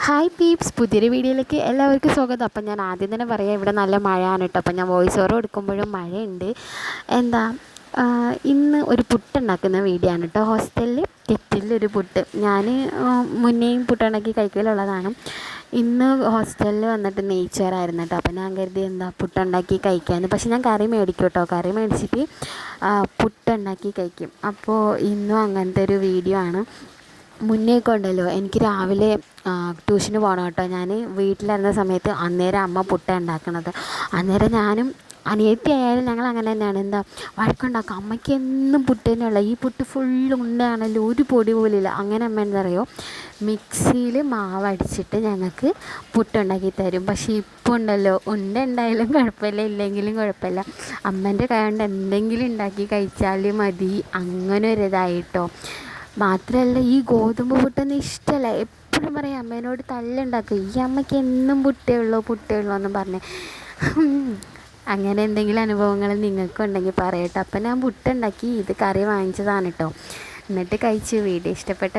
Hi Pepys, പുതിയൊരു വീഡിയോയിലേക്ക് എല്ലാവർക്കും സ്വാഗതം. അപ്പം ഞാൻ ആദ്യം തന്നെ പറയാം, ഇവിടെ നല്ല മഴയാണ് കേട്ടോ. അപ്പം ഞാൻ വോയിസ് ഓവർ എടുക്കുമ്പോഴും മഴയുണ്ട്. എന്താ ഇന്ന് ഒരു പുട്ടുണ്ടാക്കുന്ന വീഡിയോ ആണ് കേട്ടോ. ഹോസ്റ്റലിൽ കെറ്റിലൊരു പുട്ട് ഞാൻ മുന്നേയും പുട്ടുണ്ടാക്കി കഴിക്കലുള്ളതാണ്. ഇന്ന് ഹോസ്റ്റലിൽ വന്നിട്ട് നെയ്ച്ചോറായിരുന്നു കേട്ടോ. അപ്പം ഞാൻ കരുതി എന്താ പുട്ടുണ്ടാക്കി കഴിക്കാമെന്ന്. പക്ഷെ ഞാൻ കറി മേടിക്കും കേട്ടോ. കറി മേടിച്ചിട്ട് പുട്ടുണ്ടാക്കി കഴിക്കും. അപ്പോൾ ഇന്നും അങ്ങനത്തെ ഒരു വീഡിയോ ആണ്. മുന്നേയൊക്കെ ഉണ്ടല്ലോ, എനിക്ക് രാവിലെ ട്യൂഷന് പോകണം കേട്ടോ. ഞാൻ വീട്ടിലിരുന്ന സമയത്ത് അന്നേരം അമ്മ പുട്ടാണ് ഉണ്ടാക്കണത്. അന്നേരം ഞാനും അനിയത്തി ആയാലും ഞങ്ങൾ അങ്ങനെ തന്നെയാണ്. എന്താ വഴക്കുണ്ടാക്കും, അമ്മയ്ക്ക് എന്നും പുട്ട് തന്നെയുള്ള ഈ പുട്ട് ഫുള്ള് ഉണ്ടാണല്ലോ, ഒരു പൊടി പോലില്ല. അങ്ങനെ അമ്മ എന്താ പറയുമോ, മിക്സിയിൽ മാവ് അടിച്ചിട്ട് ഞങ്ങൾക്ക് പുട്ടുണ്ടാക്കി തരും. പക്ഷേ ഇപ്പോൾ ഉണ്ടല്ലോ, ഉണ്ടായാലും കുഴപ്പമില്ല, ഇല്ലെങ്കിലും കുഴപ്പമില്ല, അമ്മേൻ്റെ കൈ കൊണ്ട് എന്തെങ്കിലും ഉണ്ടാക്കി കഴിച്ചാൽ മതി, അങ്ങനെ ഒരു ഇതായിട്ടോ. മാത്രമല്ല, ഈ ഗോതമ്പ് പുട്ടൊന്നും ഇഷ്ടമല്ല. എപ്പോഴും പറയും അമ്മേനോട് തല്ലുണ്ടാക്കും, ഈ അമ്മയ്ക്ക് എന്നും പുട്ടേ ഉള്ളൂ എന്നും പറഞ്ഞ്. അങ്ങനെ എന്തെങ്കിലും അനുഭവങ്ങൾ നിങ്ങൾക്കുണ്ടെങ്കിൽ പറയട്ടോ. അപ്പം ഞാൻ പുട്ടുണ്ടാക്കി, ഇത് കറി വാങ്ങിച്ചതാണ് കേട്ടോ. എന്നിട്ട് കഴിച്ചു. വീഡിയോ ഇഷ്ടപ്പെട്ട